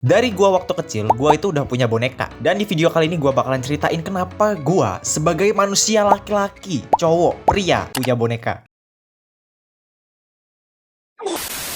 Dari gua waktu kecil, gua itu udah punya boneka. Dan di video kali ini gua bakalan ceritain kenapa gua sebagai manusia laki-laki, cowok, pria, punya boneka.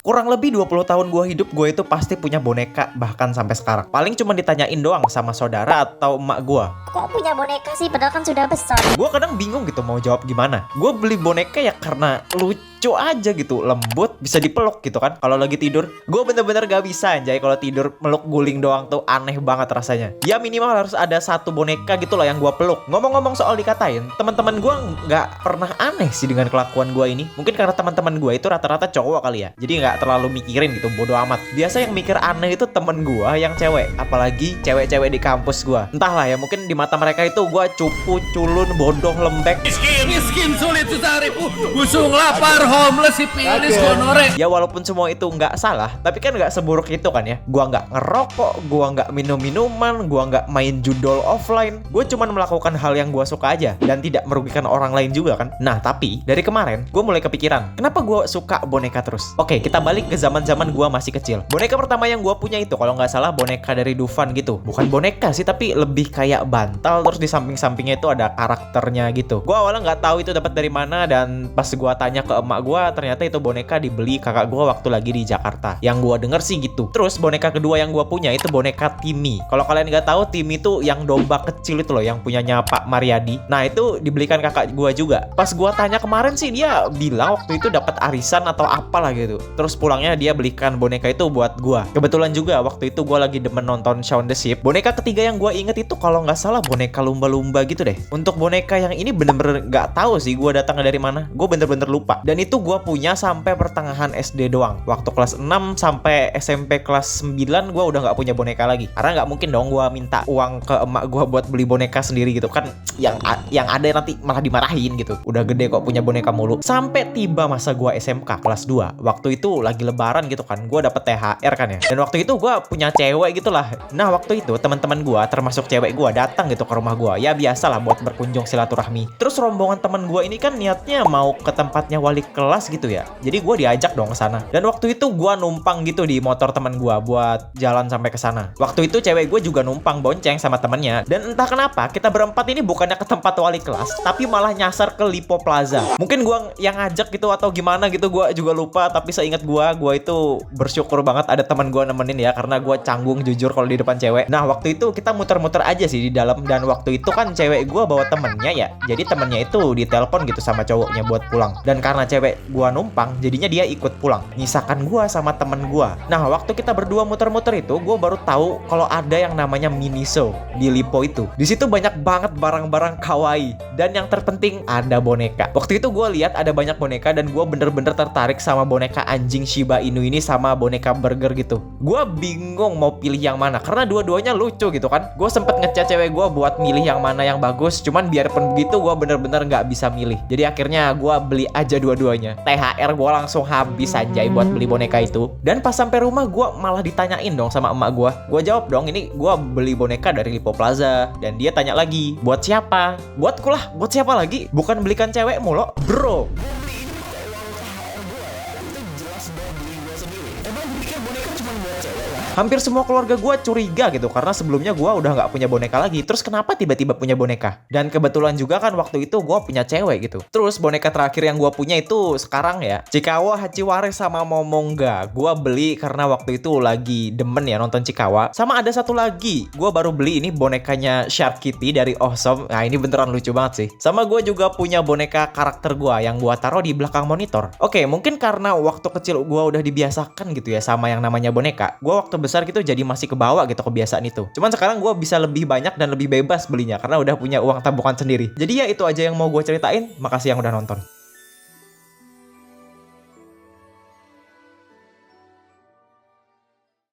Kurang lebih 20 tahun gua hidup, gua itu pasti punya boneka bahkan sampai sekarang. Paling cuma ditanyain doang sama saudara atau emak gua. Kok punya boneka sih padahal kan sudah besar? Gua kadang bingung gitu mau jawab gimana. Gua beli boneka ya karena lucu aja gitu, lembut, bisa dipeluk gitu kan. Kalau lagi tidur, gua bener-bener gak bisa anjay kalau tidur meluk guling doang tuh aneh banget rasanya. Ya minimal harus ada satu boneka gitu loh yang gua peluk. Ngomong-ngomong soal dikatain, teman-teman gua nggak pernah aneh sih dengan kelakuan gua ini. Mungkin karena teman-teman gua itu rata-rata cowok kali ya. Jadi nggak terlalu mikirin gitu, bodo amat. Biasa yang mikir aneh itu temen gua yang cewek, apalagi cewek-cewek di kampus gua. Entahlah ya, mungkin di mata mereka itu gua cupu, culun, bodoh, lembek. Miskin sulit cari busung lapar homeless si pianis honoreng. Ya walaupun semua itu nggak salah, tapi kan nggak seburuk itu kan ya. Gua nggak ngerokok, gua nggak minum minuman, gua nggak main judol offline. Gue cuman melakukan hal yang gua suka aja dan tidak merugikan orang lain juga kan. Nah tapi dari kemarin gue mulai kepikiran, kenapa gua suka boneka terus? Oke, kita balik ke zaman-zaman gua masih kecil. Boneka pertama yang gua punya itu kalau nggak salah boneka dari Dufan gitu. Bukan boneka sih, tapi lebih kayak bantal, terus di samping-sampingnya itu ada karakternya gitu. Gua awalnya nggak tahu itu dapat dari mana, dan pas gua tanya ke emak gua, ternyata itu boneka dibeli kakak gua waktu lagi di Jakarta. Yang gua denger sih gitu. Terus boneka kedua yang gua punya itu boneka Timmy. Kalau kalian nggak tahu, Timmy itu yang domba kecil itu loh, yang punyanya Pak Mariadi. Nah itu dibelikan kakak gua juga. Pas gua tanya kemarin sih, dia bilang waktu itu dapat arisan atau apalah gitu. Terus pulangnya dia belikan boneka itu buat gua. Kebetulan juga waktu itu gua lagi demen nonton Shaun the Sheep. Boneka ketiga yang gua inget itu kalau nggak salah boneka lumba-lumba gitu deh. Untuk boneka yang ini bener-bener nggak tahu sih gua datangnya dari mana. Gua bener-bener lupa. Dan itu gua punya sampai pertengahan SD doang. Waktu kelas 6 sampai SMP kelas 9 gua udah nggak punya boneka lagi. Karena nggak mungkin dong gua minta uang ke emak gua buat beli boneka sendiri gitu kan. Yang ada nanti malah dimarahin gitu. Udah gede kok punya boneka mulu. Sampai tiba masa gua SMK kelas 2. Waktu itu lagi lebaran gitu kan. Gua dapet THR kan ya. Dan waktu itu gua punya cewek gitu lah. Nah waktu itu teman-teman gua termasuk cewek gua datang gitu ke rumah gua. Ya biasalah buat berkunjung silaturahmi. Terus rombongan teman gua ini kan niatnya mau ke tempatnya wali kelas gitu ya. Jadi gua diajak dong ke sana. Dan waktu itu gua numpang gitu di motor teman gua buat jalan sampai ke sana. Waktu itu cewek gua juga numpang bonceng sama temennya. Dan entah kenapa kita berempat ini bukannya ke tempat wali kelas, tapi malah nyasar ke Lipo Plaza. Mungkin gua yang ngajak gitu atau gimana gitu, gua juga lupa. Tapi seingat gua itu bersyukur banget ada teman gua nemenin ya, karena gua canggung jujur kalau di depan cewek. Nah waktu itu kita muter-muter aja sih di dalam. Dan waktu itu kan cewek gua bawa temennya ya, jadi temennya itu ditelepon gitu sama cowoknya buat pulang. Dan karena cewek gua numpang, jadinya dia ikut pulang, nyisakan gua sama temen gua. Nah waktu kita berdua muter-muter itu, gua baru tahu kalau ada yang namanya Miniso di Lipo itu. Di situ banyak banget barang-barang kawaii, dan yang terpenting ada boneka. Waktu itu gua lihat ada banyak boneka dan gua bener-bener tertarik sama boneka anjing Shiba Inu ini sama boneka burger gitu. Gua bingung mau pilih yang mana karena dua-duanya lucu gitu kan. Gua sempet ngechat cewek gua buat milih yang mana yang bagus, cuman biarpun begitu gua bener-bener nggak bisa milih. Jadi akhirnya gua beli aja dua-duanya. THR gua langsung habis anjay buat beli boneka itu. Dan pas sampai rumah gua malah ditanyain dong sama emak gua. Gua jawab dong, ini gua beli boneka dari Lipo Plaza. Dan dia tanya lagi, buat siapa? Buatku lah, buat siapa lagi? Bukan belikan cewekmu loh, bro. Hampir semua keluarga gue curiga gitu, karena sebelumnya gue udah nggak punya boneka lagi. Terus kenapa tiba-tiba punya boneka? Dan kebetulan juga kan waktu itu gue punya cewek gitu. Terus boneka terakhir yang gue punya itu sekarang ya, Cikawa, Hachiwara sama Momonga. Gue beli karena waktu itu lagi demen ya nonton Cikawa. Sama ada satu lagi, gue baru beli ini bonekanya Shark Kitty dari Awesome. Nah ini beneran lucu banget sih. Sama gue juga punya boneka karakter gue yang gue taruh di belakang monitor. Oke, mungkin karena waktu kecil gue udah dibiasakan gitu ya sama yang namanya boneka. Gue waktu besar gitu jadi masih kebawa gitu kebiasaan itu. Cuman sekarang gue bisa lebih banyak dan lebih bebas belinya karena udah punya uang tabungan sendiri. Jadi ya itu aja yang mau gue ceritain. Makasih yang udah nonton.